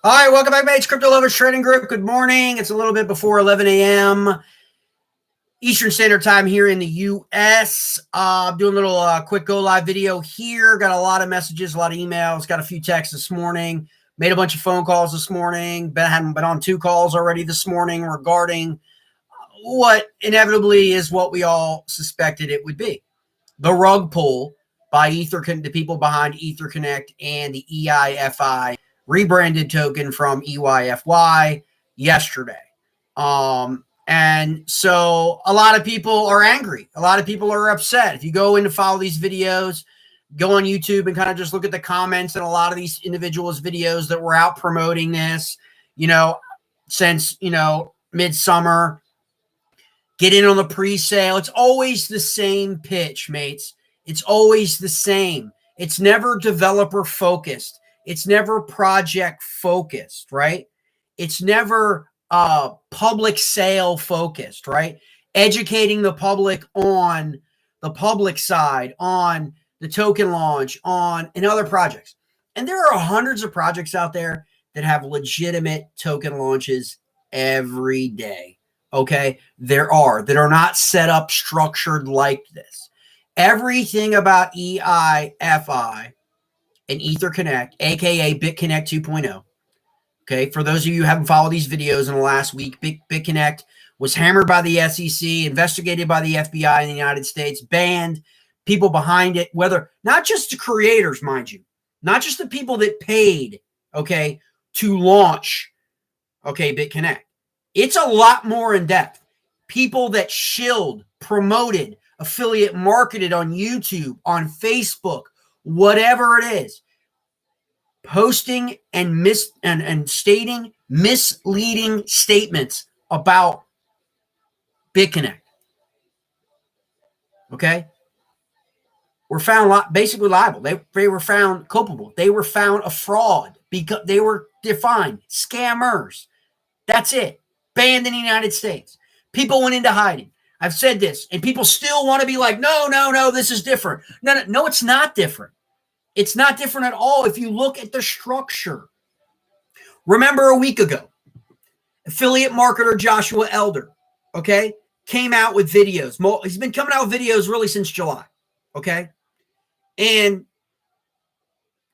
All right, welcome back, mates. Crypto Lovers Trading Group. Good morning. It's a little bit before 11 a.m. Eastern Standard Time here in the U.S. Doing a little quick go live video here. Got a lot of messages, a lot of emails. Got a few texts this morning. Made a bunch of phone calls this morning. Hadn't been on 2 calls already this morning regarding what inevitably is what we all suspected it would be. The rug pull by the people behind Etherconnect and the EIFI rebranded token from EIFY yesterday. And so a lot of people are angry. A lot of people are upset. If you go in to follow these videos, go on YouTube and kind of just look at the comments in a lot of these individuals' videos that were out promoting this, since, midsummer. Get in on the pre-sale. It's always the same pitch, mates. It's always the same. It's never developer focused. It's never project focused, right? It's never public sale focused, right? Educating the public on the public side, on the token launch, and other projects. And there are hundreds of projects out there that have legitimate token launches every day, okay? There are that are not set up structured like this. Everything about EIFI and Etherconnect, aka BitConnect 2.0. Okay, for those of you who haven't followed these videos in the last week, BitConnect was hammered by the SEC, investigated by the FBI in the United States, banned, people behind it, whether not just the creators, mind you, not just the people that paid, okay, to launch, okay, BitConnect. It's a lot more in depth. People that shilled, promoted, affiliate marketed on YouTube, on Facebook, whatever it is, posting and stating misleading statements about BitConnect, okay, were found basically liable. They were found culpable. They were found a fraud because they were defined scammers. That's it. Banned in the United States. People went into hiding. I've said this, and people still want to be like, no, this is different. No, it's not different. It's not different at all if you look at the structure. Remember a week ago, affiliate marketer Joshua Elder, okay, came out with videos. He's been coming out with videos really since July, okay? And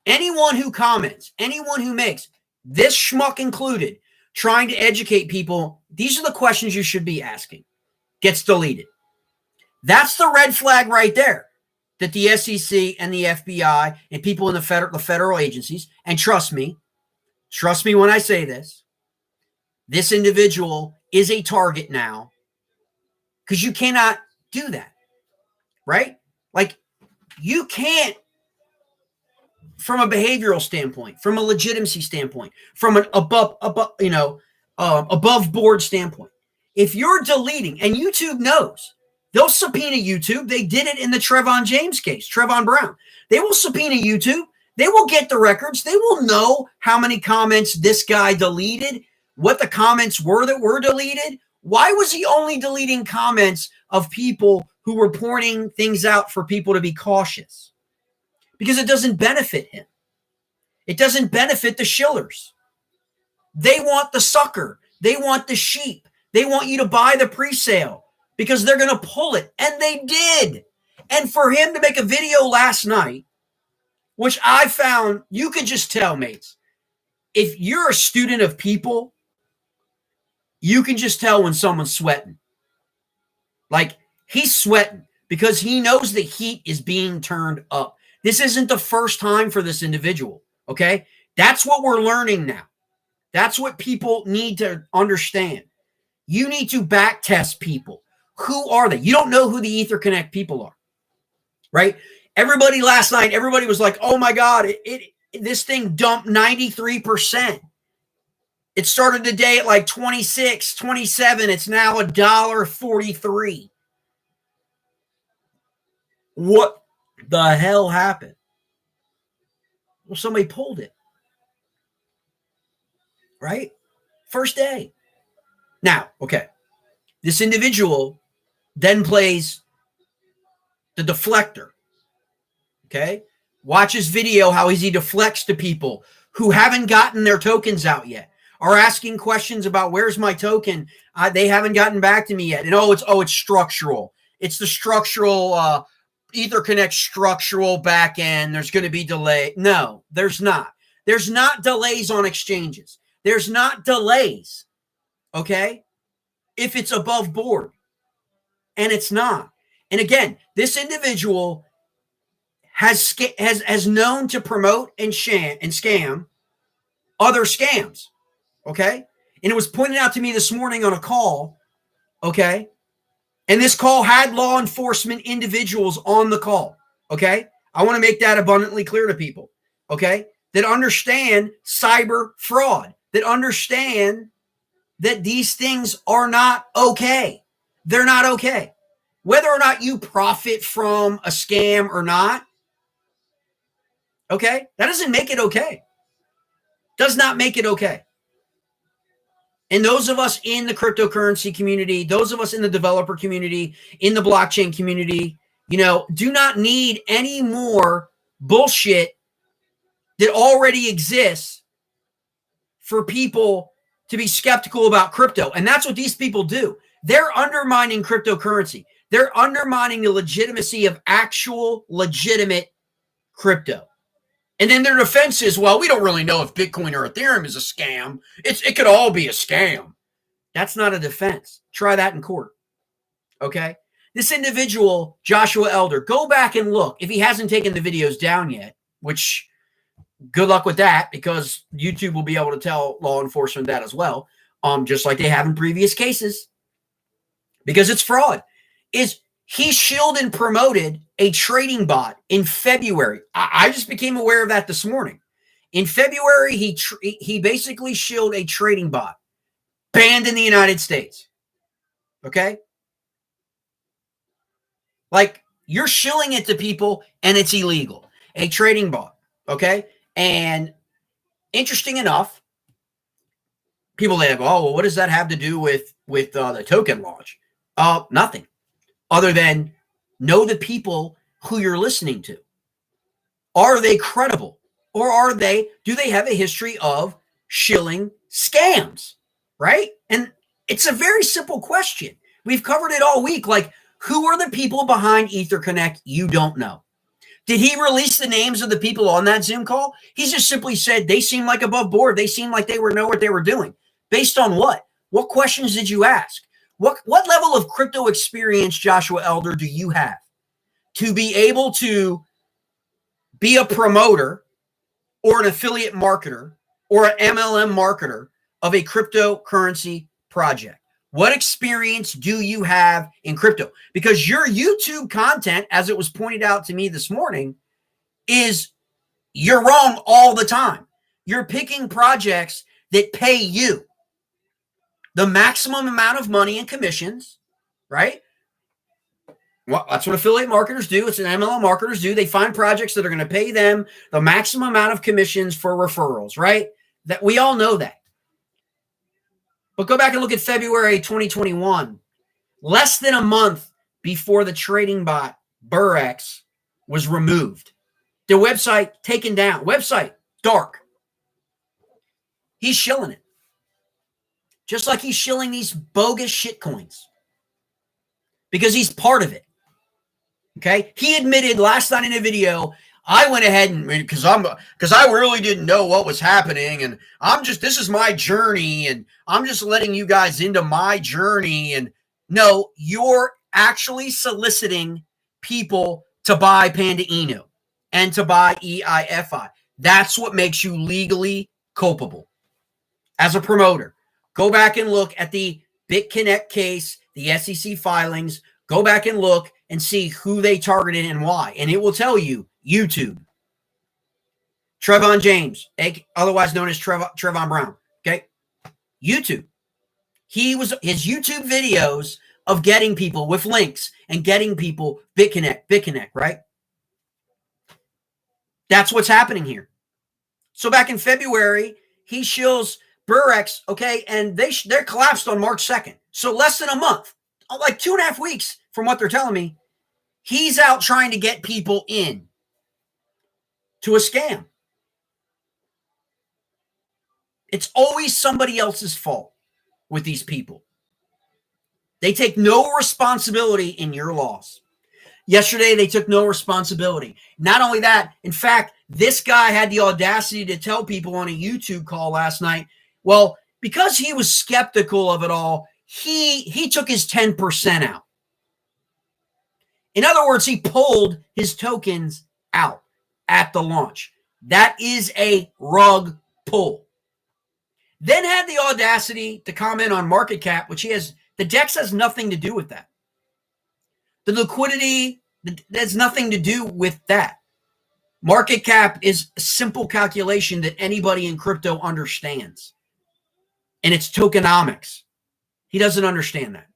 anyone who comments, anyone who makes, this schmuck included, trying to educate people, these are the questions you should be asking, gets deleted. That's the red flag right there that the SEC and the FBI and people in the federal agencies, and trust me when I say this individual is a target now because you cannot do that, right? Like you can't, from a behavioral standpoint, from a legitimacy standpoint, from an above board standpoint. If you're deleting, and YouTube knows, they'll subpoena YouTube. They did it in the Trevon James case, Trevon Brown. They will subpoena YouTube. They will get the records. They will know how many comments this guy deleted, what the comments were that were deleted. Why was he only deleting comments of people who were pointing things out for people to be cautious? Because it doesn't benefit him. It doesn't benefit the shillers. They want the sucker. They want the sheep. They want you to buy the pre-sale because they're going to pull it. And they did. And for him to make a video last night, which I found, you could just tell, mates, if you're a student of people, you can just tell when someone's sweating. Like, he's sweating because he knows the heat is being turned up. This isn't the first time for this individual, okay? That's what we're learning now. That's what people need to understand. You need to back test people. Who are they? You don't know who the Etherconnect people are, right? Everybody last night, everybody was like, oh my God, this thing dumped 93%. It started the day at like 26, 27. It's now $1.43. What the hell happened? Well, somebody pulled it, right? First day. Now, okay, this individual then plays the deflector, okay? Watch his video, how he deflects to people who haven't gotten their tokens out yet are asking questions about where's my token. They haven't gotten back to me yet. And it's structural. It's the structural Etherconnect structural back end. There's going to be delay. No, there's not. There's not delays on exchanges. There's not delays. Okay, if it's above board, and it's not. And again, this individual has known to promote and scam other scams. Okay, and it was pointed out to me this morning on a call. Okay, and this call had law enforcement individuals on the call. Okay, I want to make that abundantly clear to people. Okay, that understand cyber fraud, that understand that these things are not okay. They're not okay. Whether or not you profit from a scam or not, okay, that doesn't make it okay. Does not make it okay. And those of us in the cryptocurrency community, those of us in the developer community, in the blockchain community, do not need any more bullshit that already exists for people to be skeptical about crypto. And that's what these people do. They're undermining cryptocurrency. They're undermining the legitimacy of actual legitimate crypto. And then their defense is, well, we don't really know if Bitcoin or Ethereum is a scam. It could all be a scam. That's not a defense. Try that in court. Okay? This individual, Joshua Elder, go back and look. If he hasn't taken the videos down yet, which good luck with that, because YouTube will be able to tell law enforcement that as well, just like they have in previous cases, because it's fraud. He shilled and promoted a trading bot in February. I just became aware of that this morning. In February, he basically shilled a trading bot banned in the United States. Okay? Like, you're shilling it to people and it's illegal. A trading bot. Okay? And interesting enough, people they go, oh, well, what does that have to do with the token launch? Nothing. Other than know the people who you're listening to. Are they credible? Or do they have a history of shilling scams? Right? And it's a very simple question. We've covered it all week. Like, who are the people behind Etherconnect you don't know? Did he release the names of the people on that Zoom call? He just simply said they seem like above board. They seem like they know what they were doing. Based on what? What questions did you ask? What level of crypto experience, Joshua Elder, do you have to be able to be a promoter or an affiliate marketer or an MLM marketer of a cryptocurrency project? What experience do you have in crypto? Because your YouTube content, as it was pointed out to me this morning, you're wrong all the time. You're picking projects that pay you the maximum amount of money in commissions, right? Well, that's what affiliate marketers do. It's what MLM marketers do. They find projects that are going to pay them the maximum amount of commissions for referrals, right? That we all know that. But go back and look at February 2021, less than a month before the trading bot Burrex was removed. The website taken down. Website dark. He's shilling it. Just like he's shilling these bogus shit coins. Because he's part of it. Okay? He admitted last night in a video, I went ahead and because I really didn't know what was happening, and this is my journey, and I'm just letting you guys into my journey. And no, you're actually soliciting people to buy Panda Inu and to buy EIFI. That's what makes you legally culpable as a promoter. Go back and look at the BitConnect case, the SEC filings. Go back and look and see who they targeted and why. And it will tell you YouTube. Trevon James, otherwise known as Trevon Brown. Okay? YouTube. His YouTube videos of getting people with links and getting people BitConnect, right? That's what's happening here. So back in February, he shills Burrex, okay, and they're collapsed on March 2nd. So less than a month, like 2.5 weeks from what they're telling me, he's out trying to get people in to a scam. It's always somebody else's fault with these people. They take no responsibility in your loss. Yesterday, they took no responsibility. Not only that, in fact, this guy had the audacity to tell people on a YouTube call last night, well, because he was skeptical of it all, he took his 10% out. In other words, he pulled his tokens out at the launch. That is a rug pull. Then had the audacity to comment on market cap, which the DEX has nothing to do with that. The liquidity, there's nothing to do with that. Market cap is a simple calculation that anybody in crypto understands. And it's tokenomics. He doesn't understand that.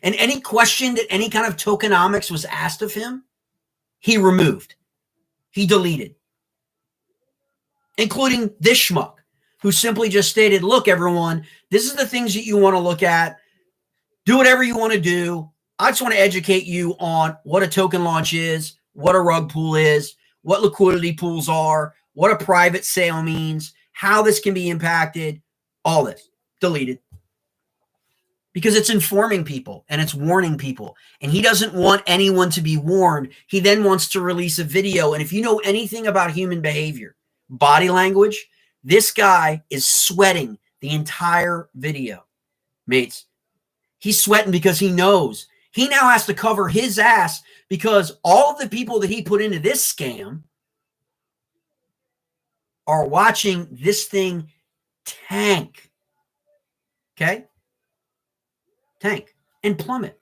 And any question that any kind of tokenomics was asked of him, he removed. He deleted. Including this schmuck, who simply just stated, look, everyone, this is the things that you want to look at. Do whatever you want to do. I just want to educate you on what a token launch is, what a rug pool is, what liquidity pools are, what a private sale means, how this can be impacted, all this. Deleted. Because it's informing people and it's warning people. And he doesn't want anyone to be warned. He then wants to release a video. And if you know anything about human behavior, body language, this guy is sweating the entire video, mates. He's sweating because he knows. He now has to cover his ass because all of the people that he put into this scam are watching this thing tank. Okay? Tank and plummet.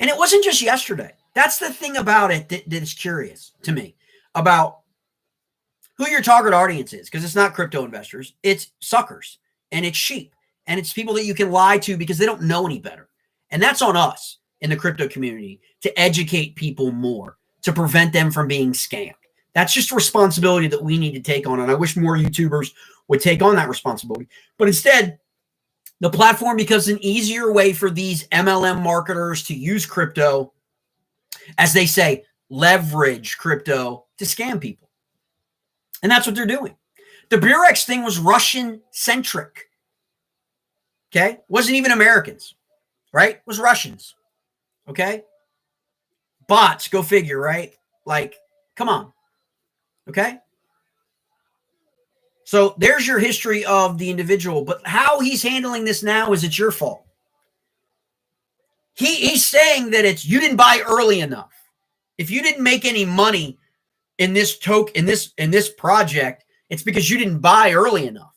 And it wasn't just yesterday. That's the thing about it that is curious to me about who your target audience is, because it's not crypto investors. It's suckers and it's sheep and it's people that you can lie to because they don't know any better. And that's on us in the crypto community to educate people more, to prevent them from being scammed. That's just a responsibility that we need to take on. And I wish more YouTubers would take on that responsibility. But instead, the platform becomes an easier way for these MLM marketers to use crypto, as they say, leverage crypto to scam people. And that's what they're doing. The Burex thing was Russian-centric. Okay? Wasn't even Americans. Right? It was Russians. Okay? Bots, go figure, right? Like, come on. Okay? So there's your history of the individual. But how he's handling this now is it's your fault. He's saying that it's you didn't buy early enough. If you didn't make any money in this in this project, it's because you didn't buy early enough.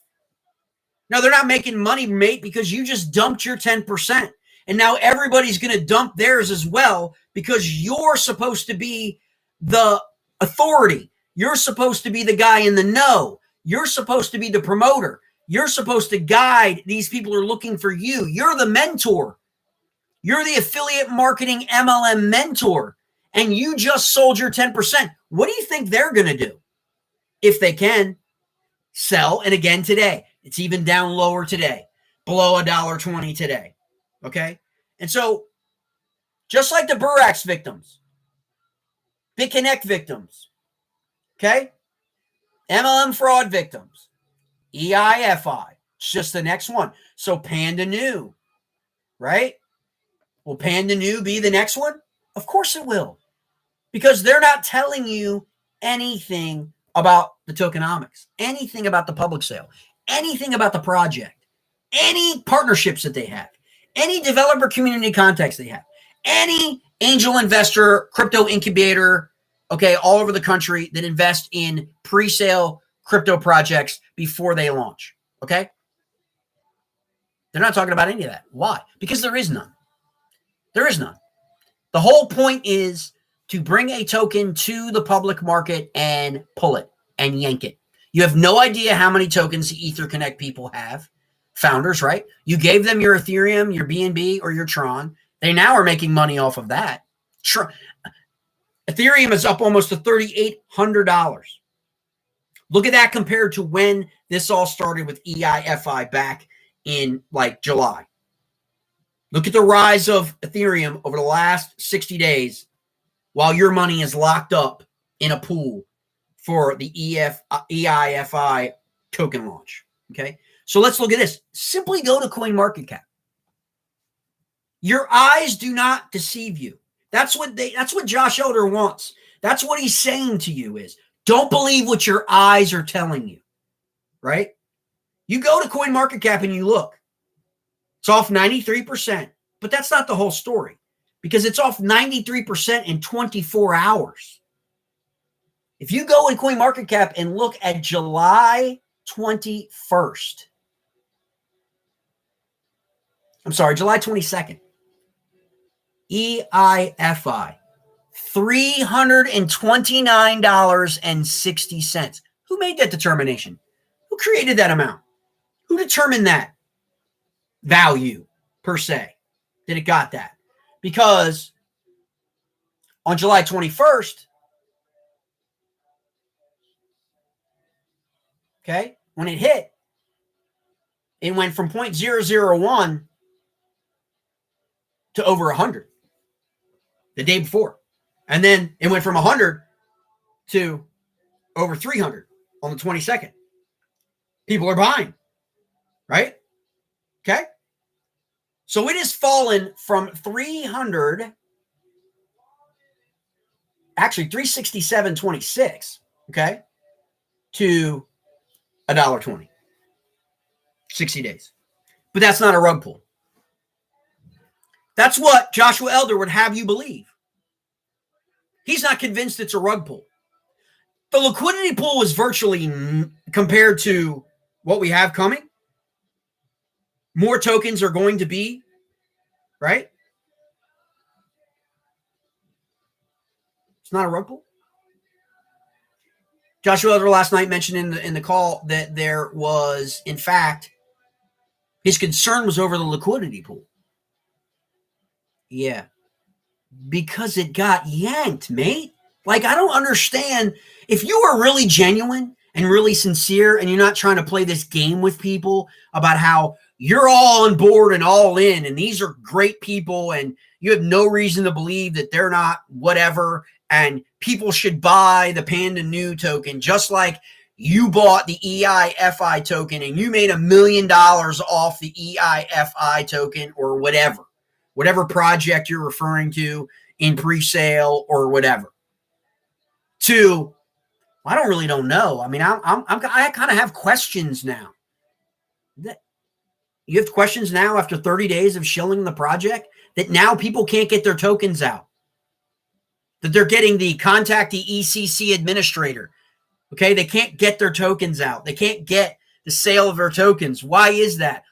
No, they're not making money, mate, because you just dumped your 10%. And now everybody's going to dump theirs as well because you're supposed to be the authority. You're supposed to be the guy in the know. You're supposed to be the promoter. You're supposed to guide these people who are looking for you. You're the mentor. You're the affiliate marketing MLM mentor. And you just sold your 10%. What do you think they're going to do? If they can, sell. And again today, it's even down lower today, below $1.20 today. Okay? And so, just like the Burex victims, BITCONNECT victims, okay? MLM fraud victims, EIFI, it's just the next one. So, Pandu, right? Will Pandu be the next one? Of course it will. Because they're not telling you anything about the tokenomics, anything about the public sale, anything about the project, any partnerships that they have, any developer community contacts they have, any angel investor, crypto incubator, okay, all over the country that invest in pre-sale crypto projects before they launch, okay? They're not talking about any of that. Why? Because there is none. There is none. The whole point is to bring a token to the public market and pull it and yank it. You have no idea how many tokens the Etherconnect people have. Founders, right? You gave them your Ethereum, your BNB, or your Tron. They now are making money off of that. Ethereum is up almost to $3,800. Look at that compared to when this all started with EIFI back in like July. Look at the rise of Ethereum over the last 60 days while your money is locked up in a pool for the EIFI token launch. Okay. So let's look at this. Simply go to CoinMarketCap. Your eyes do not deceive you. That's what Josh Elder wants. That's what he's saying to you is don't believe what your eyes are telling you, right? You go to CoinMarketCap and you look. It's off 93%, but that's not the whole story because it's off 93% in 24 hours. If you go in CoinMarketCap and look at July 21st, I'm sorry, July 22nd, EIFI, $329.60. Who made that determination? Who created that amount? Who determined that value per se that it got that? Because on July 21st, okay, when it hit, it went from 0.001 to over 100 the day before. And then it went from 100 to over 300 on the 22nd. People are buying, right? Okay. So it has fallen from 367.26, okay, to $1.20. 60 days. But that's not a rug pull. That's what Joshua Elder would have you believe. He's not convinced it's a rug pull. The liquidity pool is virtually, compared to what we have coming, more tokens are going to be, right? It's not a rug pull. Joshua Elder last night mentioned in the call that there was, in fact, his concern was over the liquidity pool. Yeah. Because it got yanked, mate. Like, I don't understand. If you are really genuine and really sincere and you're not trying to play this game with people about how you're all on board and all in and these are great people and you have no reason to believe that they're not whatever and people should buy the Pandu token just like you bought the EIFI token and you made $1 million off the EIFI token or whatever project you're referring to in pre-sale or whatever. To, I don't know. I mean, I kind of have questions now. You have questions now after 30 days of shilling the project that now people can't get their tokens out. That they're getting the contact the ECC administrator. Okay, they can't get their tokens out. They can't get the sale of their tokens. Why is that?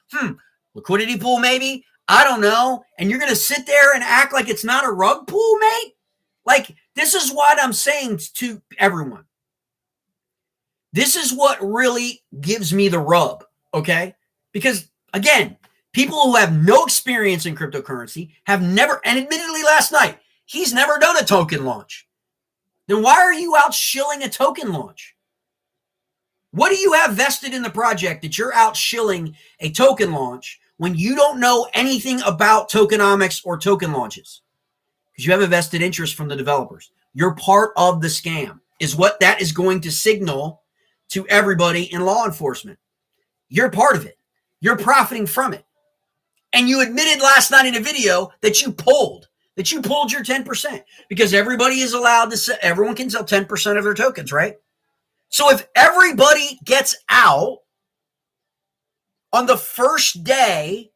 Liquidity pool maybe? I don't know. And you're going to sit there and act like it's not a rug pull, mate? Like, this is what I'm saying to everyone. This is what really gives me the rub, okay? Because, again, people who have no experience in cryptocurrency have never, and admittedly last night, he's never done a token launch. Then why are you out shilling a token launch? What do you have vested in the project that you're out shilling a token launch when you don't know anything about tokenomics or token launches? Because you have a vested interest from the developers. You're part of the scam, is what that is going to signal to everybody in law enforcement. You're part of it. You're profiting from it. And you admitted last night in a video that you pulled your 10% because everybody is allowed to sell, everyone can sell 10% of their tokens, right? So if everybody gets out on the first day,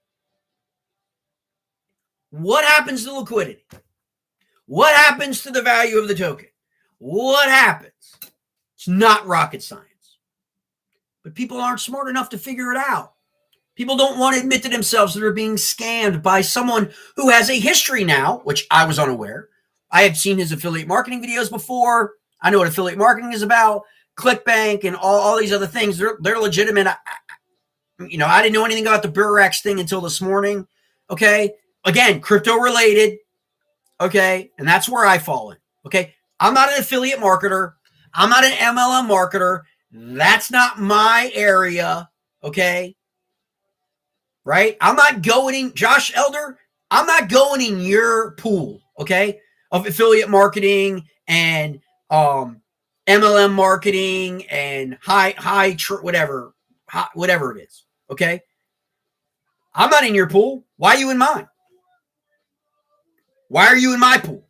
what happens to liquidity? What happens to the value of the token? What happens? It's not rocket science. But people aren't smart enough to figure it out. People don't want to admit to themselves that they're being scammed by someone who has a history now, which I was unaware. I had seen his affiliate marketing videos before. I know what affiliate marketing is about, ClickBank and all these other things. They're legitimate. I didn't know anything about the Burax thing until this morning. Okay. Again, crypto related. Okay. And that's where I fall in. Okay. I'm not an affiliate marketer. I'm not an MLM marketer. That's not my area. Okay. Right? I'm not going in, Josh Elder, I'm not going in your pool, okay, of affiliate marketing and MLM marketing and high whatever, whatever it is. Okay. I'm not in your pool. Why are you in mine? Why are you in my pool?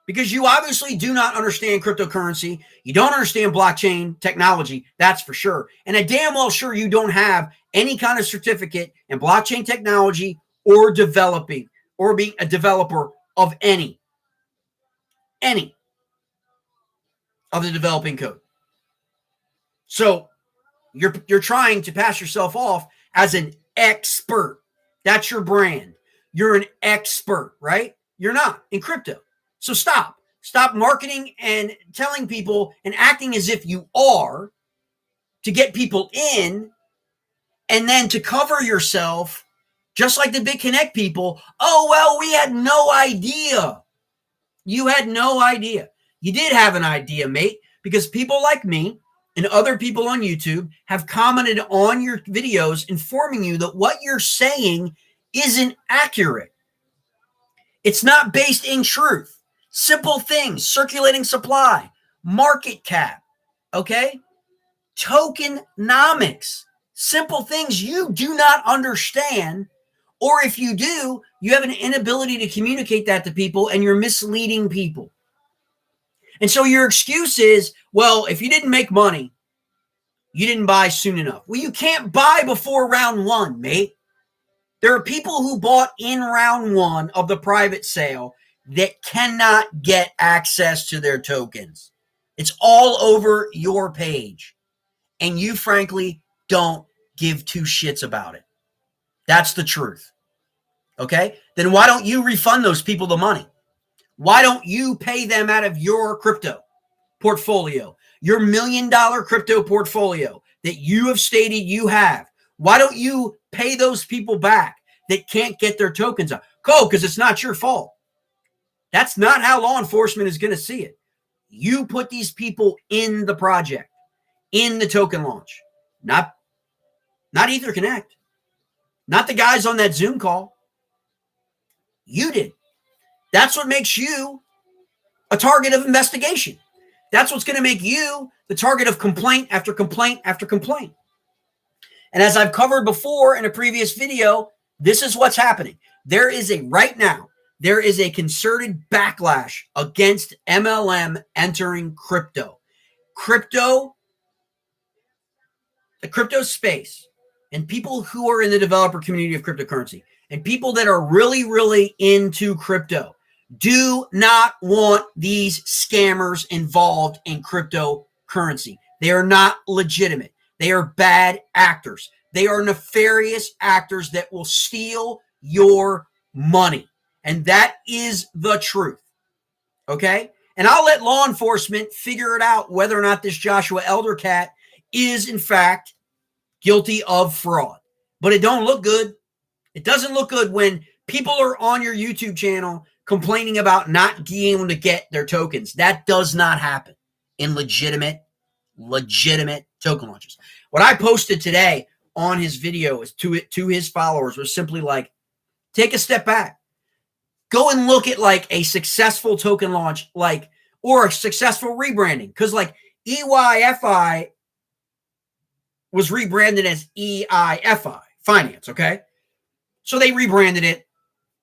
Because you obviously do not understand cryptocurrency. You don't understand blockchain technology, that's for sure. And I'm damn well sure you don't have any kind of certificate in blockchain technology or developing or being a developer of any of the developing code. So you're trying to pass yourself off as an expert. That's your brand. You're an expert, right? You're not in crypto. So stop marketing and telling people and acting as if you are to get people in, and then to cover yourself, just like the BITCONNECT people. Oh, well, we had no idea. You had no idea. You did have an idea, mate, because people like me and other people on YouTube have commented on your videos informing you that what you're saying isn't accurate. It's not based in truth. Simple things, circulating supply, market cap, okay? Tokenomics, simple things you do not understand, or if you do, you have an inability to communicate that to people and you're misleading people. And so your excuse is, well, if you didn't make money, you didn't buy soon enough. Well, you can't buy before round one, mate. There are people who bought in round one of the private sale that cannot get access to their tokens. It's all over your page. And you, frankly, don't give two shits about it. That's the truth. Okay? Then why don't you refund those people the money? Why don't you pay them out of your crypto portfolio, your $1 million crypto portfolio that you have stated you have? Why don't you pay those people back that can't get their tokens up? Go, because it's not your fault. That's not how law enforcement is going to see it. You put these people in the project, in the token launch, not Etherconnect, not the guys on that Zoom call. You did. That's what makes you a target of investigation. That's what's going to make you the target of complaint after complaint after complaint. And as I've covered before in a previous video, this is what's happening. Right now, there is a concerted backlash against MLM entering crypto. The crypto space, and people who are in the developer community of cryptocurrency, and people that are really, really into crypto do not want these scammers involved in cryptocurrency. They are not legitimate. They are bad actors. They are nefarious actors that will steal your money. And that is the truth. Okay? And I'll let law enforcement figure it out whether or not this Joshua Eldercat is, in fact, guilty of fraud. But it don't look good. It doesn't look good when people are on your YouTube channel complaining about not being able to get their tokens. That does not happen in legitimate token launches. What I posted today on his video is to his followers was simply like, take a step back. Go and look at like a successful token launch, or a successful rebranding. Because like EIFI was rebranded as EIFI Finance, okay? So they rebranded it.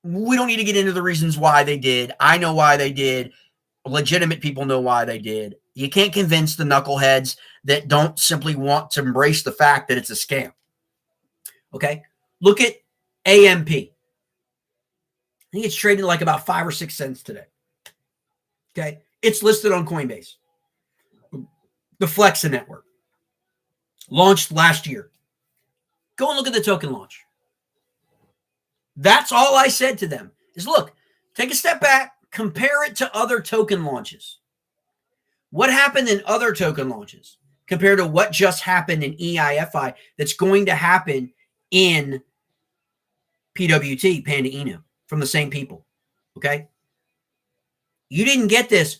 We don't need to get into the reasons why they did. I know why they did. Legitimate people know why they did. You can't convince the knuckleheads that don't simply want to embrace the fact that it's a scam. Okay? Look at AMP. I think it's traded like about 5 or 6 cents today. Okay? It's listed on Coinbase. The Flexa network. Launched last year. Go and look at the token launch. That's all I said to them is, look, take a step back, compare it to other token launches. What happened in other token launches compared to what just happened in EIFI that's going to happen in PWT, Pandu, from the same people, okay? You didn't get this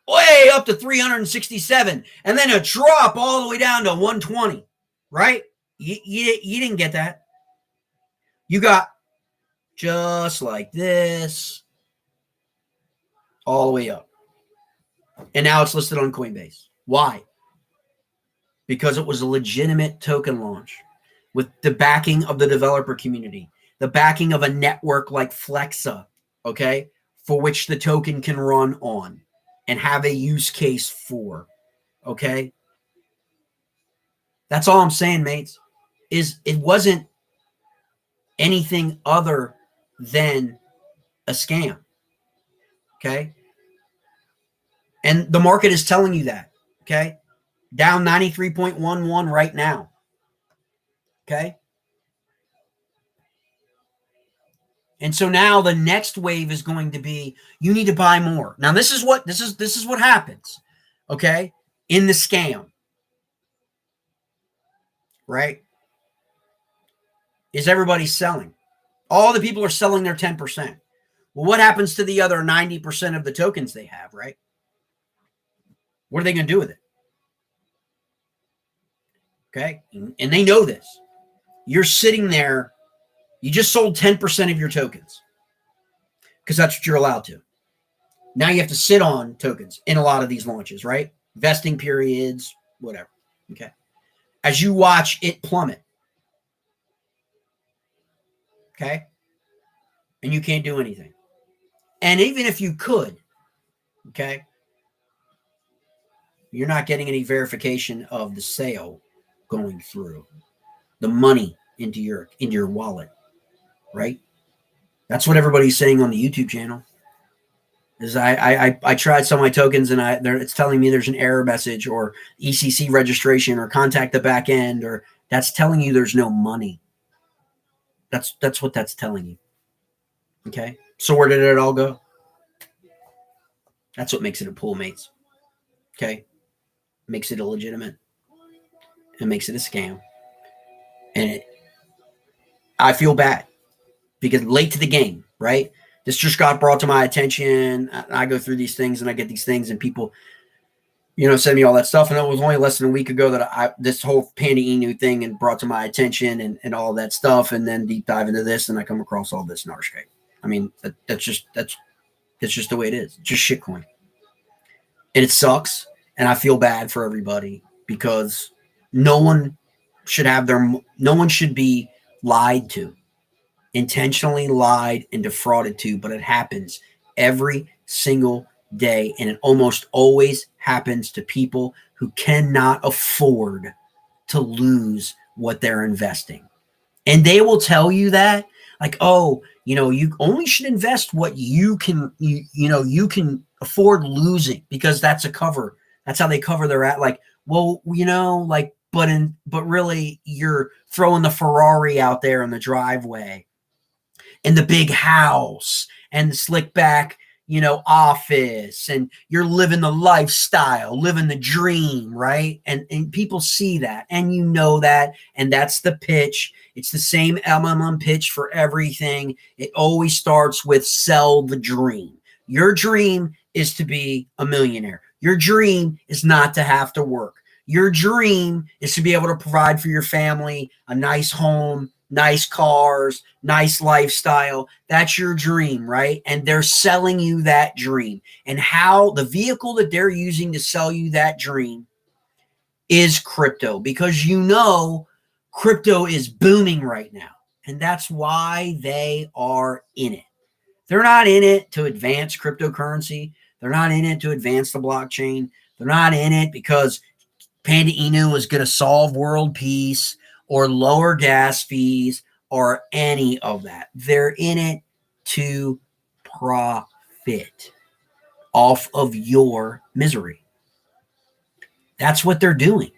way up to 367 and then a drop all the way down to 120, right? You didn't get that. You got just like this all the way up. And now it's listed on Coinbase. Why? because it was a legitimate token launch with the backing of the developer community, the backing of a network like Flexa, okay, for which the token can run on and have a use case for, okay? That's all I'm saying, mates, is it wasn't anything other than a scam, okay? And the market is telling you that, okay? Down 93.11 right now, okay? And so now the next wave is going to be you need to buy more. Now this is what happens, okay? In the scam, right? Is everybody selling? All the people are selling their 10%. Well, what happens to the other 90% of the tokens they have, right? What are they going to do with it? Okay? And they know this. You're sitting there, you just sold 10% of your tokens because that's what you're allowed to. Now you have to sit on tokens in a lot of these launches, right? Vesting periods, whatever. Okay. As you watch it plummet. Okay. And you can't do anything. And even if you could, okay, you're not getting any verification of the sale going through, the money into your wallet, right? That's what everybody's saying on the YouTube channel. Is I tried some of my tokens and it's telling me there's an error message or ECC registration or contact the back end, or that's telling you there's no money. That's what that's telling you. Okay. So where did it all go? That's what makes it a pool, mates. Okay. Makes it illegitimate. It makes it a scam. And I feel bad because late to the game, right? This just got brought to my attention. I go through these things and I get these things and people, send me all that stuff. And it was only less than a week ago that this whole Pandu Inu thing and brought to my attention and all that stuff. And then deep dive into this and I come across all this narscape. I mean, that's just the way it is. It's just shitcoin. And it sucks. And I feel bad for everybody because no one should be lied to, intentionally lied and defrauded to, but it happens every single day. And it almost always happens to people who cannot afford to lose what they're investing. And they will tell you that, like, oh, you only should invest what you can, you can afford losing because that's a cover. That's how they cover their at. Like, well, but really you're throwing the Ferrari out there in the driveway and the big house and the slick back, office, and you're living the lifestyle, living the dream, right? And people see that and that, and that's the pitch. It's the same MLM pitch for everything. It always starts with sell the dream. Your dream is to be a millionaire. Your dream is not to have to work. Your dream is to be able to provide for your family a nice home, nice cars, nice lifestyle. That's your dream, right? And they're selling you that dream. And how the vehicle that they're using to sell you that dream is crypto, because crypto is booming right now. And that's why they are in it. They're not in it to advance cryptocurrency. They're not in it to advance the blockchain. They're not in it because Pandu Inu is going to solve world peace or lower gas fees or any of that. They're in it to profit off of your misery. That's what they're doing.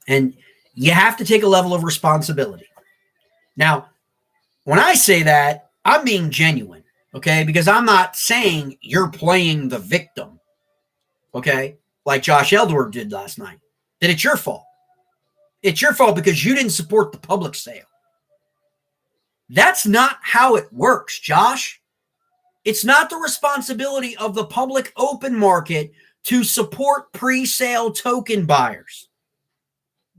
And you have to take a level of responsibility. Now, when I say that, I'm being genuine, okay? Because I'm not saying you're playing the victim, okay? Like Josh Eldor did last night, that it's your fault. It's your fault because you didn't support the public sale. That's not how it works, Josh. It's not the responsibility of the public open market to support pre-sale token buyers.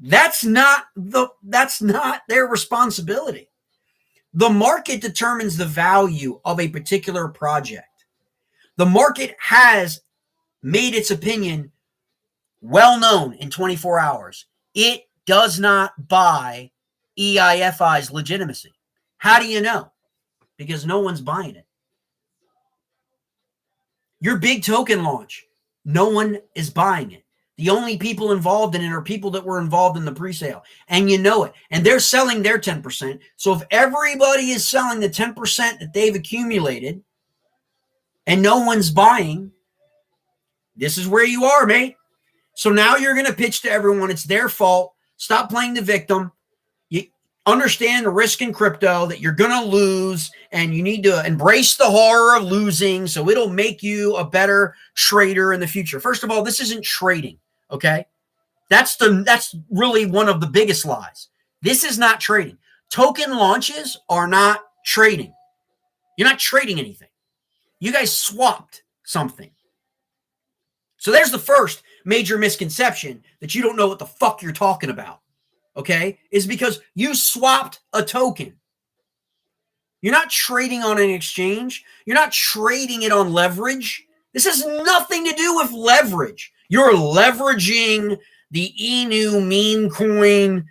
That's not their responsibility. The market determines the value of a particular project. The market has made its opinion well known in 24 hours. It does not buy EIFI's legitimacy. How do you know? Because no one's buying it. Your big token launch, no one is buying it. The only people involved in it are people that were involved in the presale, and you know it. And they're selling their 10%. So if everybody is selling the 10% that they've accumulated and no one's buying, this is where you are, mate. So now you're going to pitch to everyone. It's their fault. Stop playing the victim. You understand the risk in crypto that you're going to lose, and you need to embrace the horror of losing so it'll make you a better trader in the future. First of all, this isn't trading, okay? That's really one of the biggest lies. This is not trading. Token launches are not trading. You're not trading anything. You guys swapped something. So there's the first major misconception, that you don't know what the fuck you're talking about, okay, is because you swapped a token. You're not trading on an exchange. You're not trading it on leverage. This has nothing to do with leverage. You're leveraging the Inu meme coin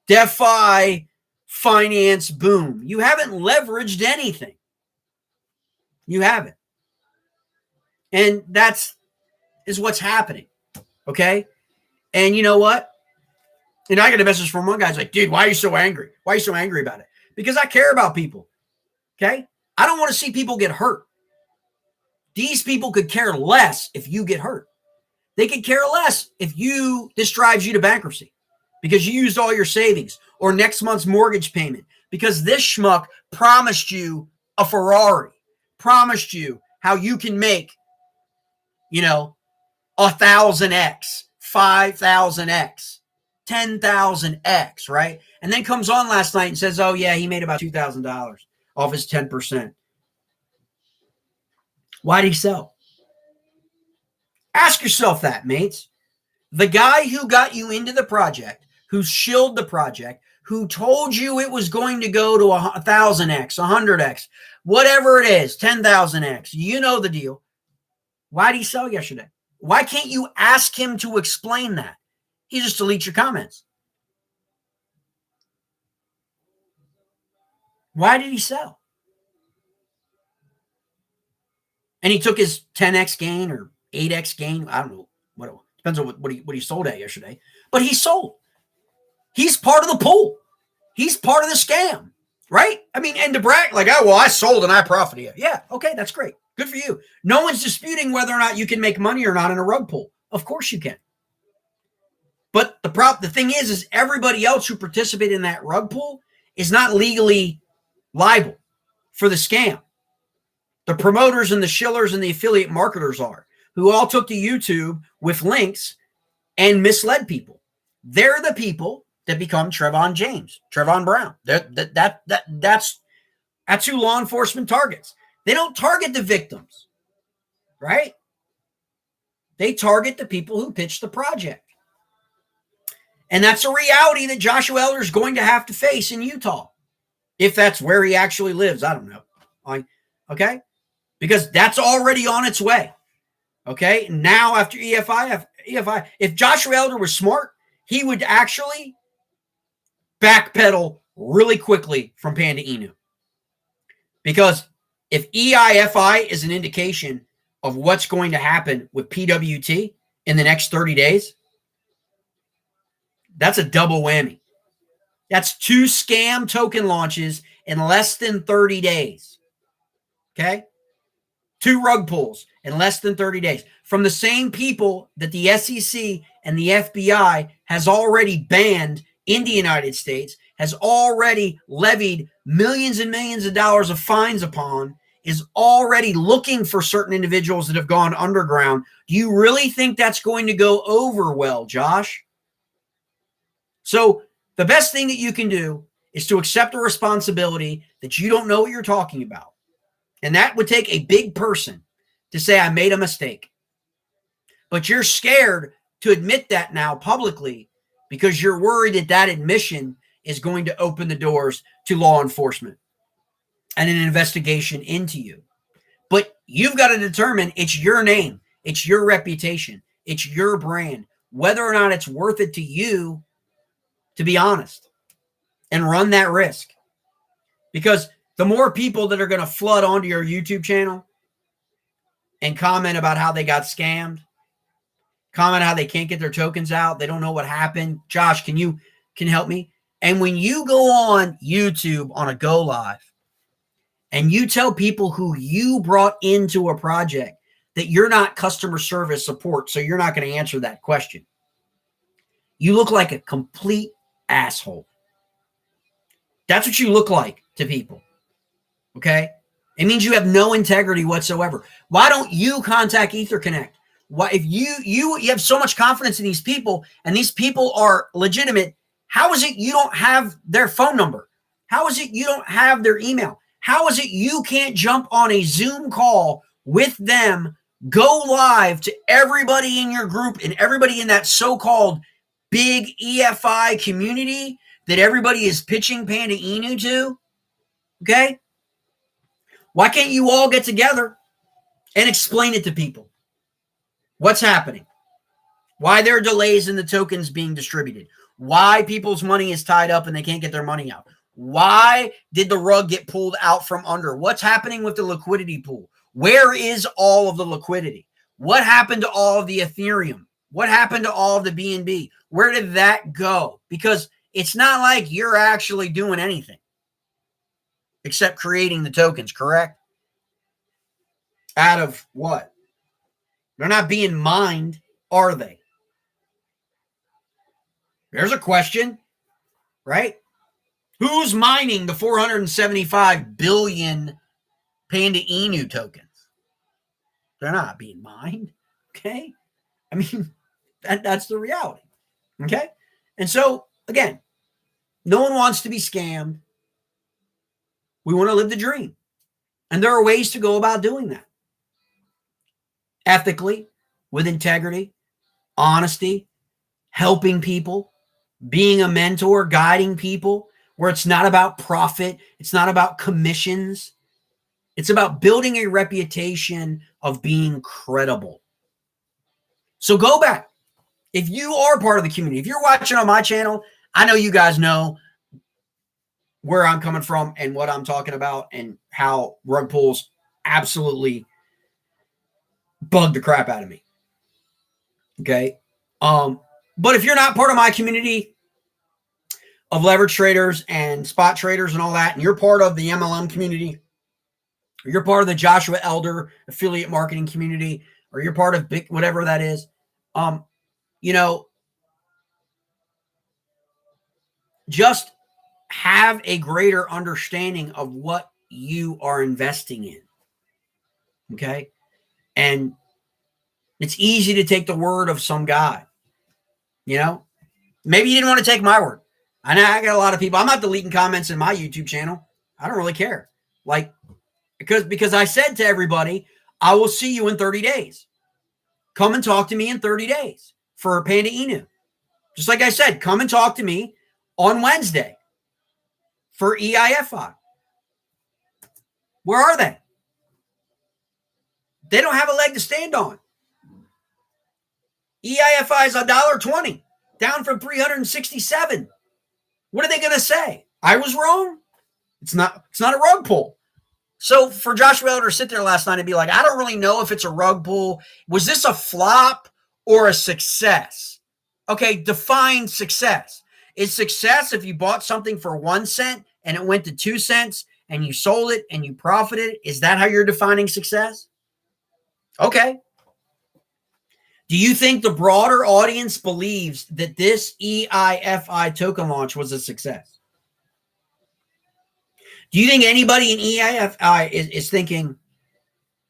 DeFi finance boom. You haven't leveraged anything. You haven't. And is what's happening. Okay. And you know what? And I got a message from one guy. He's like, dude, why are you so angry? Why are you so angry about it? Because I care about people. Okay. I don't want to see people get hurt. These people could care less if you get hurt. They could care less if this drives you to bankruptcy because you used all your savings or next month's mortgage payment because this schmuck promised you a Ferrari, promised you how you can make, 1,000x, 5,000x, 10,000x, right? And then comes on last night and says, oh, yeah, he made about $2,000 off his 10%. Why did he sell? Ask yourself that, mates. The guy who got you into the project, who shilled the project, who told you it was going to go to 1,000x, 100x, whatever it is, 10,000x, you know the deal. Why did he sell yesterday? Why can't you ask him to explain that? He just deletes your comments. Why did he sell? And he took his 10x gain or 8x gain. I don't know. Depends on what he sold at yesterday. But he sold. He's part of the pool. He's part of the scam, right? I mean, and to brag like, oh, well, I sold and I profited. Yeah, okay, that's great. Good for you. No one's disputing whether or not you can make money or not in a rug pull. Of course you can. But the thing is everybody else who participated in that rug pull is not legally liable for the scam. The promoters and the shillers and the affiliate marketers are, who all took to YouTube with links and misled people. They're the people that become Trevon Brown. That's who law enforcement targets. They don't target the victims, right? They target the people who pitch the project. And that's a reality that Joshua Elder is going to have to face in Utah. If that's where he actually lives, I don't know. Okay? Because that's already on its way. Okay? Now after EIFI, if Joshua Elder was smart, he would actually backpedal really quickly from Panda Inu. Because if EIFI is an indication of what's going to happen with PWT in the next 30 days, that's a double whammy. That's 2 scam token launches in less than 30 days. Okay? 2 rug pulls in less than 30 days from the same people that the SEC and the FBI has already banned in the United States, has already levied millions and millions of dollars of fines upon, is already looking for certain individuals that have gone underground. Do you really think that's going to go over well, Josh? So the best thing that you can do is to accept a responsibility that you don't know what you're talking about. And that would take a big person to say, I made a mistake. But you're scared to admit that now publicly because you're worried that admission is going to open the doors to law enforcement and an investigation into you. But you've got to determine it's your name. It's your reputation. It's your brand. Whether or not it's worth it to you, to be honest, and run that risk. Because the more people that are going to flood onto your YouTube channel and comment about how they got scammed, comment how they can't get their tokens out, they don't know what happened. Josh, can you help me? And when you go on YouTube on a go live and you tell people who you brought into a project that you're not customer service support, so you're not going to answer that question, you look like a complete asshole. That's what you look like to people. Okay? It means you have no integrity whatsoever. Why don't you contact Etherconnect? Why, if you have so much confidence in these people and these people are legitimate, how is it you don't have their phone number? How is it you don't have their email? How is it you can't jump on a Zoom call with them, go live to everybody in your group and everybody in that so-called big EIFI community that everybody is pitching Panda Inu to? Okay? Why can't you all get together and explain it to people? What's happening? Why there are delays in the tokens being distributed? Why people's money is tied up and they can't get their money out? Why did the rug get pulled out from under? What's happening with the liquidity pool? Where is all of the liquidity? What happened to all of the Ethereum? What happened to all of the BNB? Where did that go? Because it's not like you're actually doing anything except creating the tokens, correct? Out of what? They're not being mined, are they? There's a question, right? Who's mining the 475 billion Panda Inu tokens? They're not being mined, okay? I mean, that's the reality, okay? And so, again, no one wants to be scammed. We want to live the dream. And there are ways to go about doing that. Ethically, with integrity, honesty, helping people, being a mentor, guiding people, where it's not about profit, it's not about commissions. It's about building a reputation of being credible. So go back. If you are part of the community, if you're watching on my channel, I know you guys know where I'm coming from and what I'm talking about and how rug pulls absolutely bug the crap out of me. Okay. But if you're not part of my community of leverage traders and spot traders and all that, and you're part of the MLM community, or you're part of the Joshua Elder affiliate marketing community, or you're part of big, whatever that is, you know, just have a greater understanding of what you are investing in. Okay. And it's easy to take the word of some guy, you know, maybe you didn't want to take my word. I know I got a lot of people. I'm not deleting comments in my YouTube channel. I don't really care. Like, because I said to everybody, I will see you in 30 days. Come and talk to me in 30 days for Panda Inu. Just like I said, come and talk to me on Wednesday for EIFI. Where are they? They don't have a leg to stand on. EIFI is $1.20, down from 367. What are they going to say? I was wrong. It's not a rug pull. So for Joshua Elder to sit there last night and be like, I don't really know if it's a rug pull. Was this a flop or a success? Okay, define success. Is success if you bought something for 1 cent and it went to 2 cents and you sold it and you profited? Is that how you're defining success? Okay. Do you think the broader audience believes that this EIFI token launch was a success? Do you think anybody in EIFI is thinking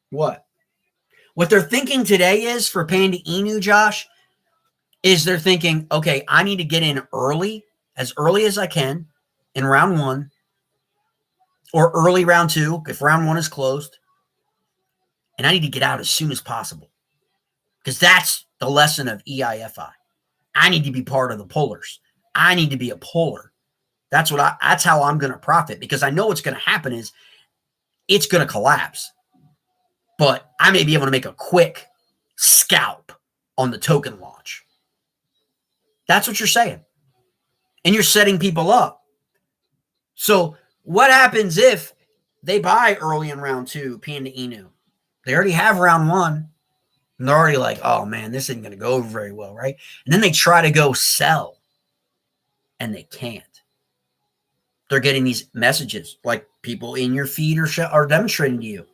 what? What they're thinking today is for Panda Inu, Josh, is they're thinking, okay, I need to get in early as I can in round 1 or early round 2 if round 1 is closed. And I need to get out as soon as possible because that's the lesson of EIFI. I need to be part of the pullers. I need to be a puller. That's how I'm going to profit because I know what's going to happen is it's going to collapse. But I may be able to make a quick scalp on the token launch. That's what you're saying. And you're setting people up. So what happens if they buy early in round 2, Panda Inu? They already have round 1. And they're already like, oh, man, this isn't going to go over very well, right? And then they try to go sell. And they can't. They're getting these messages like people in your feed are demonstrating to you.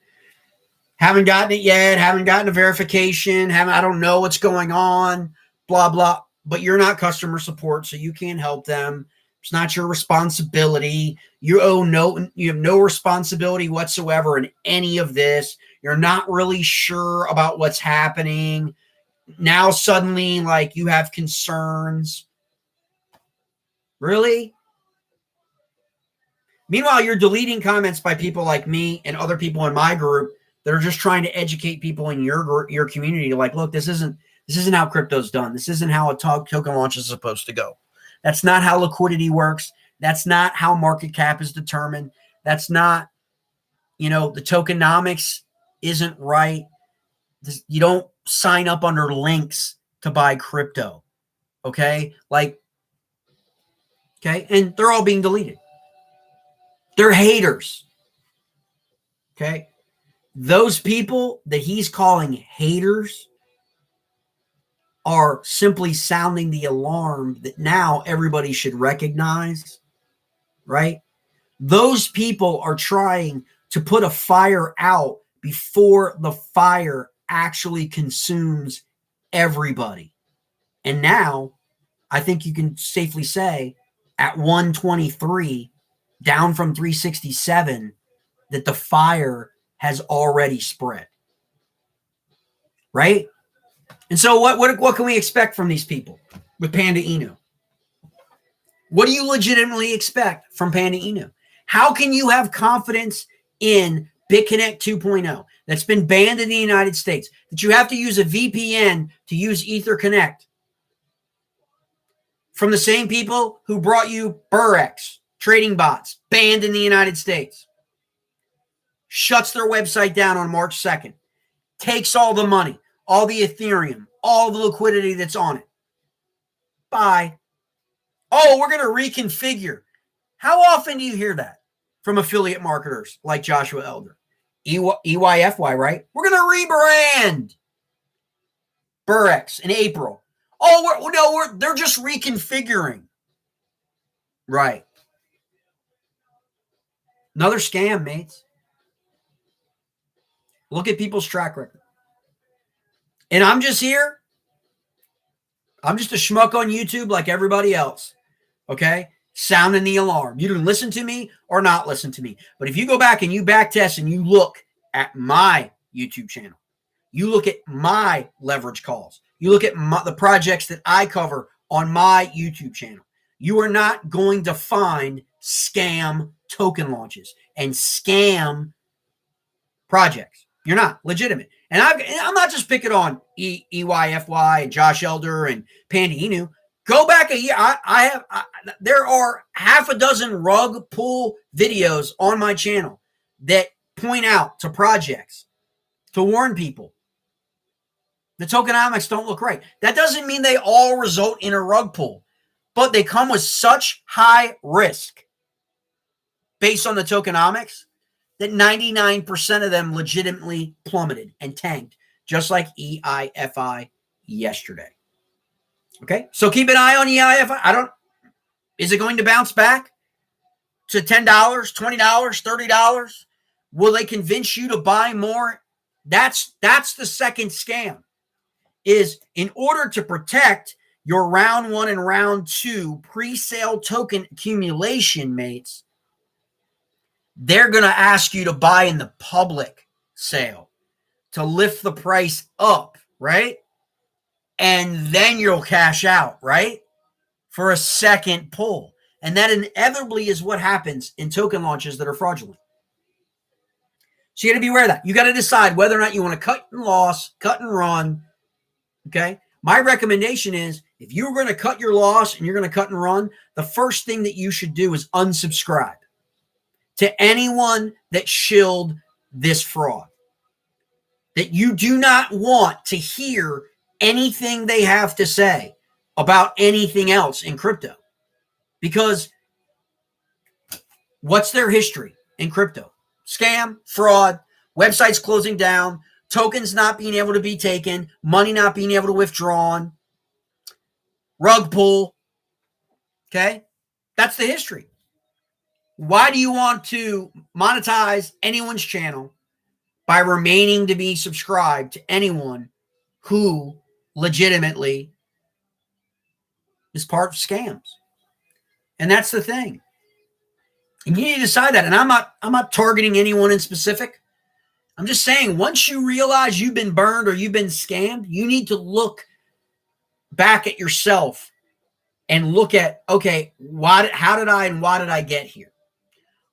Haven't gotten it yet. Haven't gotten a verification. I don't know what's going on. Blah, blah. But you're not customer support, so you can't help them. It's not your responsibility. You have no responsibility whatsoever in any of this. You're not really sure about what's happening. Now suddenly, like, you have concerns. Really? Meanwhile, you're deleting comments by people like me and other people in my group that are just trying to educate people in your community. Like, look, this isn't how crypto's done. This isn't how a token launch is supposed to go. That's not how liquidity works. That's not how market cap is determined. That's not, the tokenomics isn't right. You don't sign up under links to buy crypto. Okay? And they're all being deleted. They're haters. Okay? Those people that he's calling haters are simply sounding the alarm that now everybody should recognize, right? Those people are trying to put a fire out before the fire actually consumes everybody. And now, I think you can safely say, at 123, down from 367, that the fire has already spread. Right? And so what can we expect from these people with Panda Inu? What do you legitimately expect from Panda Inu? How can you have confidence in BitConnect 2.0 that's been banned in the United States, that you have to use a VPN to use Etherconnect from the same people who brought you Burrex, trading bots, banned in the United States, shuts their website down on March 2nd, takes all the money, all the Ethereum, all the liquidity that's on it. Bye. Oh, we're going to reconfigure. How often do you hear that from affiliate marketers like Joshua Elder? EYFY, right? We're going to rebrand Burrex in April. Oh, they're just reconfiguring. Right. Another scam, mates. Look at people's track record. And I'm just here. I'm just a schmuck on YouTube like everybody else. Okay? Sounding the alarm. You can listen to me or not listen to me. But if you go back and you back test and you look at my YouTube channel, you look at my leverage calls, you look at the projects that I cover on my YouTube channel, you are not going to find scam token launches and scam projects. You're not legitimate. And I'm not just picking on EYFY and Josh Elder and Panda Inu. Go back a year. There are half a dozen rug pull videos on my channel that point out to projects to warn people the tokenomics don't look right. That doesn't mean they all result in a rug pull, but they come with such high risk based on the tokenomics that 99% of them legitimately plummeted and tanked, just like EIFI yesterday. Okay, so keep an eye on EIFI. Is it going to bounce back to $10, $20, $30? Will they convince you to buy more? That's the second scam. Is in order to protect your round 1 and round 2 pre-sale token accumulation, mates, they're going to ask you to buy in the public sale to lift the price up, right? And then you'll cash out, right? For a second pull. And that inevitably is what happens in token launches that are fraudulent. So you got to be aware of that. You got to decide whether or not you want to cut and run. Okay? My recommendation is if you're going to cut your loss and you're going to cut and run, the first thing that you should do is unsubscribe to anyone that shilled this fraud. That you do not want to hear anything they have to say about anything else in crypto. Because what's their history in crypto? Scam, fraud, websites closing down, tokens not being able to be taken, money not being able to withdrawn, rug pull. Okay? That's the history. Why do you want to monetize anyone's channel by remaining to be subscribed to anyone who legitimately is part of scams? And that's the thing. And you need to decide that. And I'm not targeting anyone in specific. I'm just saying, once you realize you've been burned or you've been scammed, you need to look back at yourself and look at, okay, how did I and why did I get here?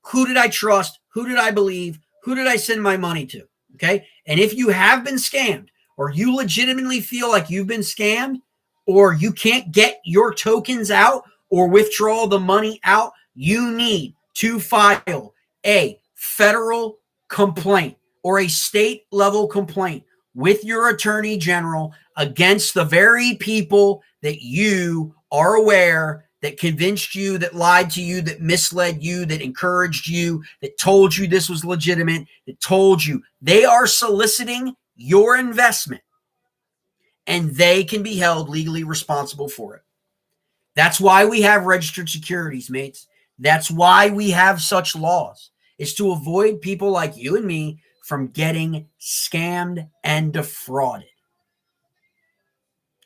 Who did I trust? Who did I believe? Who did I send my money to? Okay. And if you have been scammed, or you legitimately feel like you've been scammed, or you can't get your tokens out or withdraw the money out, you need to file a federal complaint or a state level complaint with your attorney general against the very people that you are aware that convinced you, that lied to you, that misled you, that encouraged you, that told you this was legitimate, that told you. They are soliciting your investment, and they can be held legally responsible for it. That's why we have registered securities, mates. That's why we have such laws, is to avoid people like you and me from getting scammed and defrauded.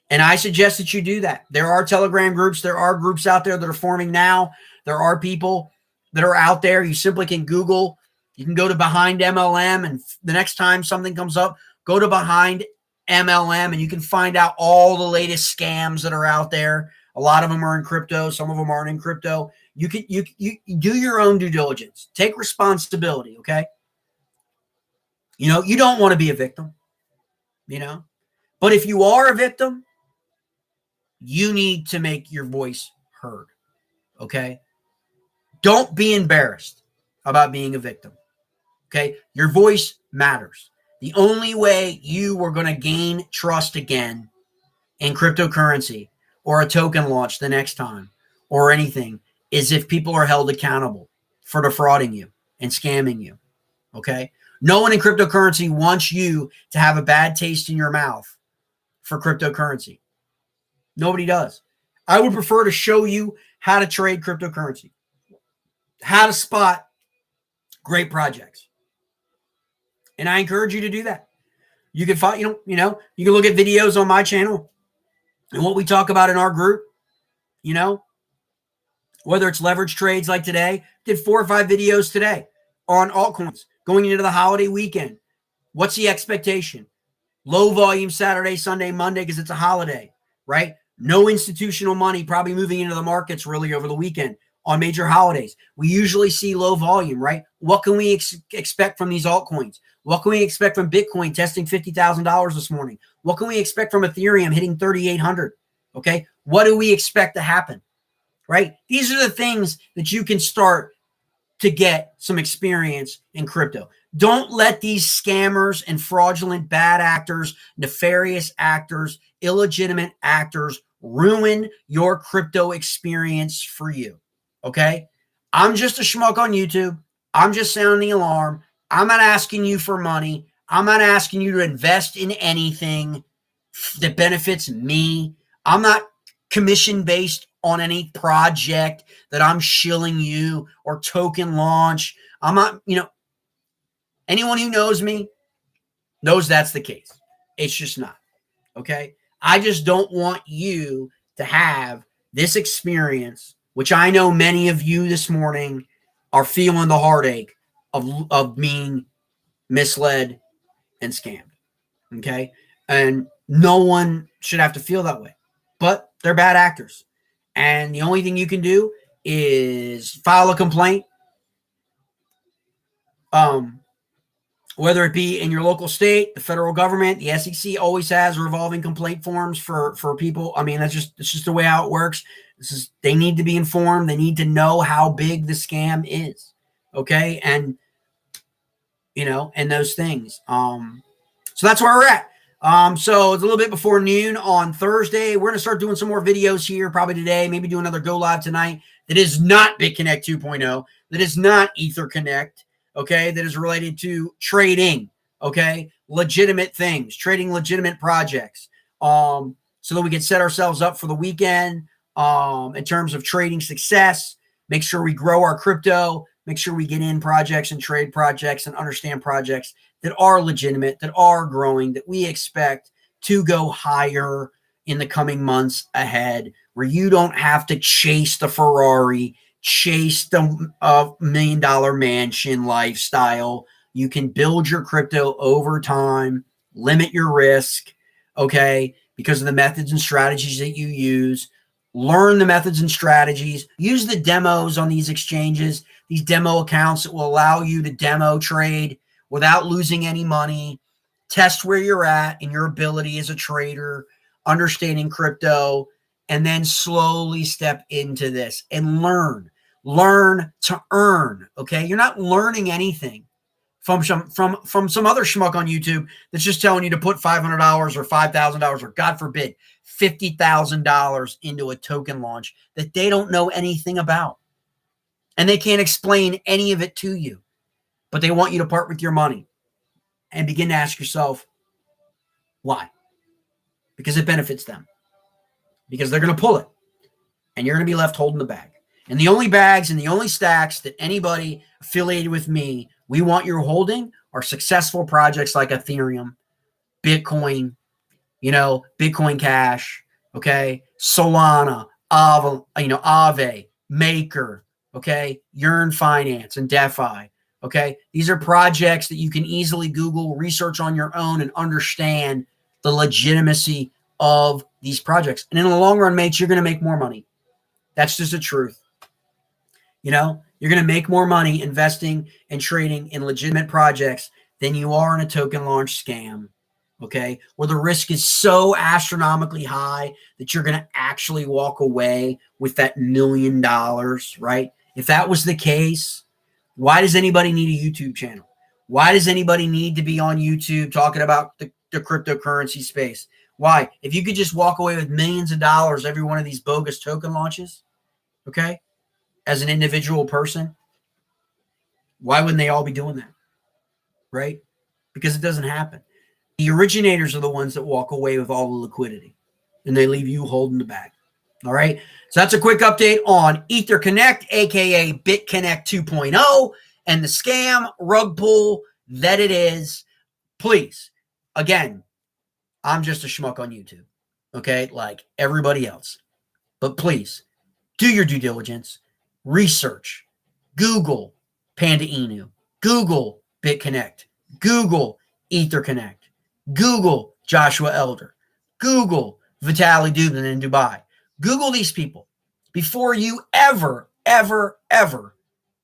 And I suggest that you do that. There are Telegram groups. There are groups out there that are forming now. There are people that are out there. You simply can Google. You can go to Behind MLM, and the next time something comes up, go to Behind MLM, and you can find out all the latest scams that are out there. A lot of them are in crypto. Some of them aren't in crypto. You do your own due diligence. Take responsibility, okay? You know, you don't want to be a victim, you know? But if you are a victim, you need to make your voice heard, okay? Don't be embarrassed about being a victim, okay? Your voice matters. The only way you are going to gain trust again in cryptocurrency or a token launch the next time or anything is if people are held accountable for defrauding you and scamming you, okay? No one in cryptocurrency wants you to have a bad taste in your mouth for cryptocurrency. Nobody does. I would prefer to show you how to trade cryptocurrency, how to spot great projects. And I encourage you to do that. You can find, you can look at videos on my channel and what we talk about in our group, whether it's leverage trades like today. Did 4 or 5 videos today on altcoins going into the holiday weekend. What's the expectation? Low volume Saturday, Sunday, Monday, because it's a holiday, right? No institutional money probably moving into the markets really over the weekend on major holidays. We usually see low volume, right? What can we expect from these altcoins? What can we expect from Bitcoin testing $50,000 this morning? What can we expect from Ethereum hitting 3,800? Okay. What do we expect to happen? Right? These are the things that you can start to get some experience in crypto. Don't let these scammers and fraudulent bad actors, nefarious actors, illegitimate actors ruin your crypto experience for you. Okay? I'm just a schmuck on YouTube. I'm just sounding the alarm. I'm not asking you for money. I'm not asking you to invest in anything that benefits me. I'm not commission based on any project that I'm shilling you or token launch. I'm not, anyone who knows me knows that's the case. It's just not. Okay. I just don't want you to have this experience, which I know many of you this morning are feeling the heartache of being misled and scammed. Okay. And no one should have to feel that way, but they're bad actors. And the only thing you can do is file a complaint, whether it be in your local state, the federal government. The SEC always has revolving complaint forms for people. I mean, it's just the way how it works. They need to be informed. They need to know how big the scam is. Okay. And, and those things. So that's where we're at. So it's a little bit before noon on Thursday. We're going to start doing some more videos here probably today, maybe do another go live tonight that is not BitConnect 2.0, that is not Etherconnect, okay, that is related to trading, okay, legitimate things, trading legitimate projects, so that we can set ourselves up for the weekend in terms of trading success, make sure we grow our crypto, make sure we get in projects and trade projects and understand projects that are legitimate, that are growing, that we expect to go higher in the coming months ahead, where you don't have to chase the Ferrari, chase the $1 million mansion lifestyle. You can build your crypto over time, limit your risk, okay, because of the methods and strategies that you use. Learn the methods and strategies. Use the demos on these exchanges, these demo accounts that will allow you to demo trade without losing any money. Test where you're at in your ability as a trader, understanding crypto, and then slowly step into this and learn. Learn to earn, okay? You're not learning anything from some other schmuck on YouTube that's just telling you to put $500 or $5,000 or, God forbid, $50,000 into a token launch that they don't know anything about. And they can't explain any of it to you. But they want you to part with your money and begin to ask yourself, why? Because it benefits them. Because they're going to pull it. And you're going to be left holding the bag. And the only bags and the only stacks that anybody affiliated with me, we want you holding are successful projects like Ethereum, Bitcoin, Bitcoin Cash, okay, Solana, Aave, Maker, okay, Yearn Finance and DeFi, okay. These are projects that you can easily Google, research on your own, and understand the legitimacy of these projects. And in the long run, mates, you're going to make more money. That's just the truth. You're going to make more money investing and trading in legitimate projects than you are in a token launch scam, okay, where the risk is so astronomically high that you're going to actually walk away with that $1 million, right? If that was the case, why does anybody need a YouTube channel? Why does anybody need to be on YouTube talking about the cryptocurrency space? Why? If you could just walk away with millions of dollars every one of these bogus token launches, okay, as an individual person, why wouldn't they all be doing that, right? Because it doesn't happen. The originators are the ones that walk away with all the liquidity, and they leave you holding the bag. All right. So that's a quick update on Etherconnect, aka BitConnect 2.0, and the scam rug pull that it is. Please, again, I'm just a schmuck on YouTube, okay, like everybody else. But please, do your due diligence, research, Google Panda Inu, Google BitConnect, Google Etherconnect, Google Joshua Elder, Google Vitaly Dubin in Dubai. Google these people before you ever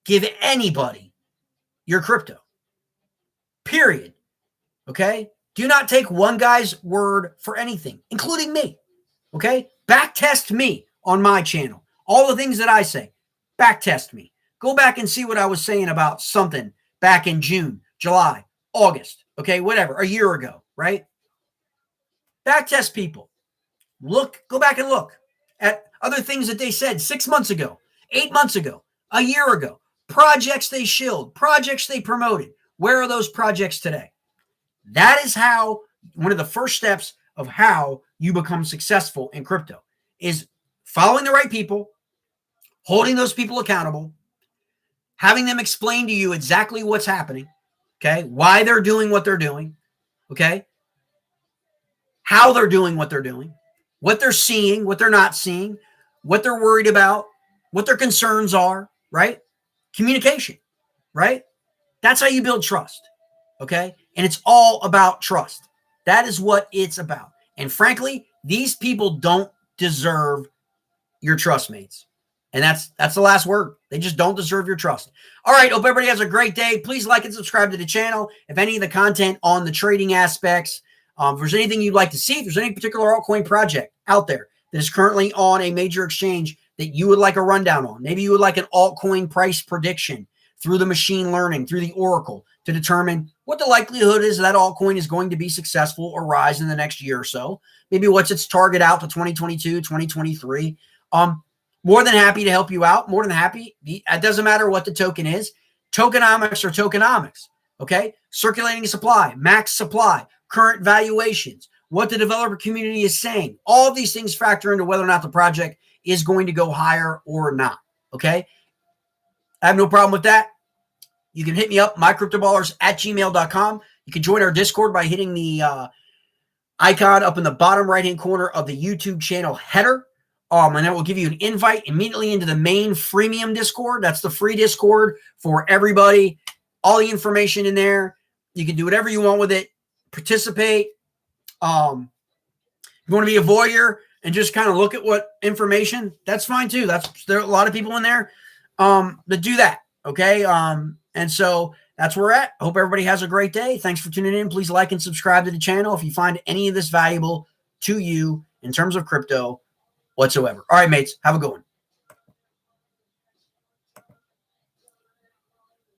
give anybody your crypto. Period. Okay? Do not take one guy's word for anything, including me. Okay? Backtest me on my channel. All the things that I say, backtest me. Go back and see what I was saying about something back in June, July, August, okay, whatever, a year ago, right? Backtest people. Go back and look at other things that they said 6 months ago, 8 months ago, a year ago, projects they shilled, projects they promoted. Where are those projects today? That is how, one of the first steps of how you become successful in crypto is following the right people, holding those people accountable, having them explain to you exactly what's happening, okay, why they're doing what they're doing, okay, how they're doing what they're doing, what they're seeing, what they're not seeing, what they're worried about, what their concerns are, right? Communication, right? That's how you build trust, okay? And it's all about trust. That is what it's about. And frankly, these people don't deserve your trust, mates. And that's the last word. They just don't deserve your trust. All right. Hope everybody has a great day. Please like and subscribe to the channel. If any of the content on the trading aspects, if there's anything you'd like to see, if there's any particular altcoin project out there that is currently on a major exchange that you would like a rundown on, maybe you would like an altcoin price prediction through the machine learning, through the Oracle to determine what the likelihood is that altcoin is going to be successful or rise in the next year or so. Maybe what's its target out to 2022, 2023. More than happy to help you out. More than happy. It doesn't matter what the token is. Tokenomics are tokenomics. Okay. Circulating supply, max supply, current valuations, what the developer community is saying. All of these things factor into whether or not the project is going to go higher or not. Okay. I have no problem with that. You can hit me up, mycryptoballers@gmail.com. You can join our Discord by hitting the icon up in the bottom right-hand corner of the YouTube channel header. And that will give you an invite immediately into the main freemium Discord. That's the free Discord for everybody. All the information in there. You can do whatever you want with it. Participate. If you want to be a voyeur and just kind of look at what information, that's fine too. There are a lot of people in there that do that. Okay. And so that's where we're at. I hope everybody has a great day. Thanks for tuning in. Please like and subscribe to the channel if you find any of this valuable to you in terms of crypto whatsoever. All right, mates, have a good one.